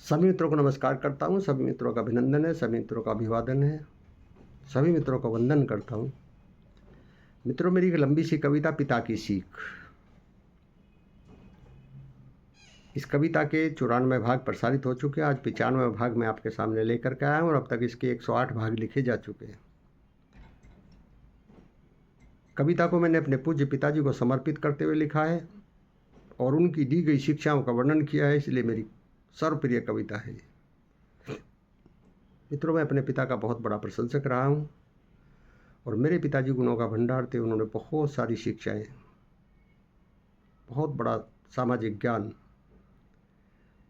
सभी मित्रों को नमस्कार करता हूँ, सभी मित्रों का अभिनंदन है, सभी मित्रों का अभिवादन है, सभी मित्रों का वंदन करता हूँ। मित्रों, मेरी एक लंबी सी कविता पिता की सीख। इस कविता के 94 भाग प्रसारित हो चुके हैं। आज 95 भाग मैं आपके सामने लेकर के आया हूँ और अब तक इसके 108 भाग लिखे जा चुके हैं। कविता को मैंने अपने पूज्य पिताजी को समर्पित करते हुए लिखा है और उनकी दी गई शिक्षाओं का वर्णन किया है, इसलिए मेरी सर्वप्रिय कविता है। मित्रों, मैं अपने पिता का बहुत बड़ा प्रशंसक रहा हूँ और मेरे पिताजी गुणों का भंडार थे। उन्होंने बहुत सारी शिक्षाएं, बहुत बड़ा सामाजिक ज्ञान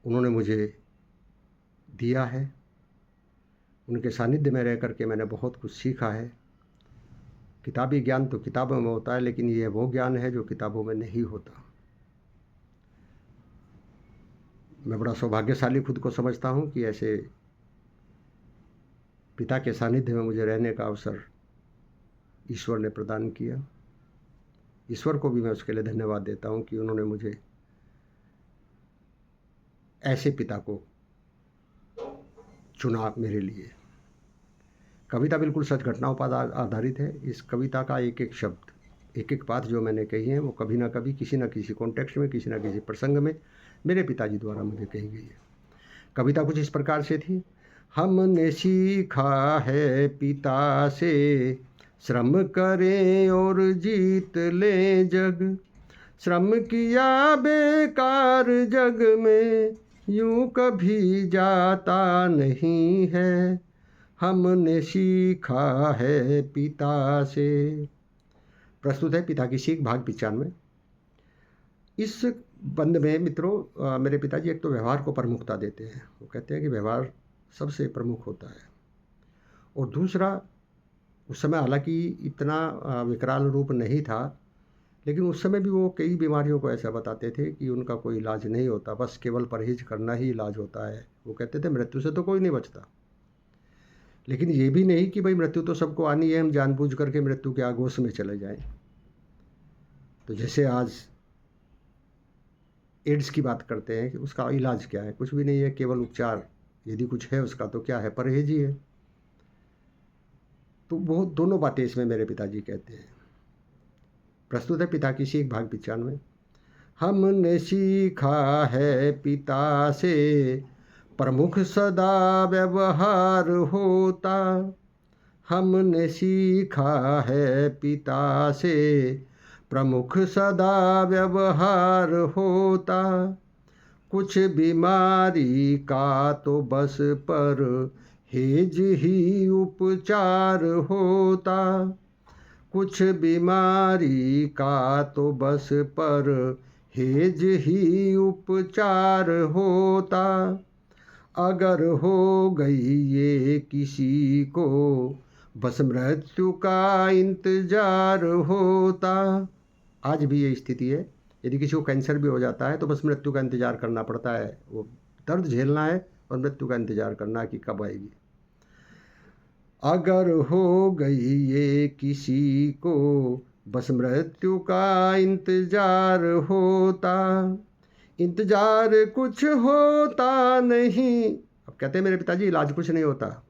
उन्होंने मुझे दिया है। उनके सानिध्य में रह करके मैंने बहुत कुछ सीखा है। किताबी ज्ञान तो किताबों में होता है, लेकिन ये वो ज्ञान है जो किताबों में नहीं होता। मैं बड़ा सौभाग्यशाली खुद को समझता हूँ कि ऐसे पिता के सानिध्य में मुझे रहने का अवसर ईश्वर ने प्रदान किया। ईश्वर को भी मैं उसके लिए धन्यवाद देता हूँ कि उन्होंने मुझे ऐसे पिता को चुना मेरे लिए। कविता बिल्कुल सच घटनाओं पर आधारित है। इस कविता का एक एक शब्द, एक एक बात जो मैंने कही है, वो कभी ना कभी किसी न किसी कॉन्टेक्स्ट में, किसी न किसी प्रसंग में मेरे पिताजी द्वारा मुझे कही गई है। कविता कुछ इस प्रकार से थी। हमने सीखा है पिता से, श्रम करें और जीत ले जग। श्रम किया बेकार जग में, यूं कभी जाता नहीं है। हमने सीखा है पिता से। प्रस्तुत है पिता की सीख, भाग 95। इस बंद में मित्रों, मेरे पिताजी एक तो व्यवहार को प्रमुखता देते हैं। वो कहते हैं कि व्यवहार सबसे प्रमुख होता है। और दूसरा, उस समय हालांकि इतना विकराल रूप नहीं था, लेकिन उस समय भी वो कई बीमारियों को ऐसा बताते थे कि उनका कोई इलाज नहीं होता, बस केवल परहेज करना ही इलाज होता है। वो कहते थे मृत्यु से तो कोई नहीं बचता, लेकिन ये भी नहीं कि भाई मृत्यु तो सबको आनी है, हम जानबूझ करके मृत्यु के आगोश में चले जाएं। तो जैसे आज एड्स की बात करते हैं कि उसका इलाज क्या है, कुछ भी नहीं है, केवल उपचार यदि कुछ है उसका तो क्या है, परहेज ही है। तो वो दोनों बातें इसमें मेरे पिताजी कहते हैं। प्रस्तुत है पिता की सीख, भाग 95। हमने सीखा है पिता से, प्रमुख सदा व्यवहार होता। हमने सीखा है पिता से, प्रमुख सदा व्यवहार होता। कुछ बीमारी का तो बस पर हेज ही उपचार होता। कुछ बीमारी का तो बस पर हेज ही उपचार होता। अगर हो गई ये किसी को, बस मृत्यु का इंतजार होता। आज भी ये स्थिति है। यदि किसी को कैंसर भी हो जाता है तो बस मृत्यु का इंतजार करना पड़ता है। वो दर्द झेलना है और मृत्यु का इंतजार करना कि कब आएगी। अगर हो गई ये किसी को, बस मृत्यु का इंतजार होता। इंतजार कुछ होता नहीं। अब कहते हैं मेरे पिताजी इलाज कुछ नहीं होता,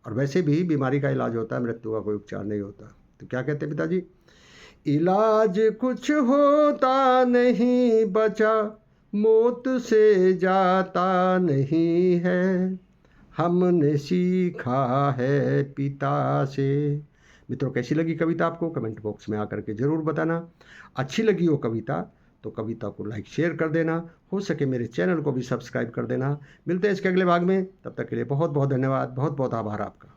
और वैसे भी बीमारी का इलाज होता है, मृत्यु का कोई उपचार नहीं होता। तो क्या कहते हैं पिताजी? इलाज कुछ होता नहीं, बचा मौत से जाता नहीं है। हमने सीखा है पिता से। मित्रों, कैसी लगी कविता आपको? कमेंट बॉक्स में आकर के ज़रूर बताना। अच्छी लगी हो कविता तो कविता को लाइक शेयर कर देना, हो सके मेरे चैनल को भी सब्सक्राइब कर देना। मिलते हैं इसके अगले भाग में, तब तक के लिए बहुत बहुत धन्यवाद, बहुत बहुत आभार आपका।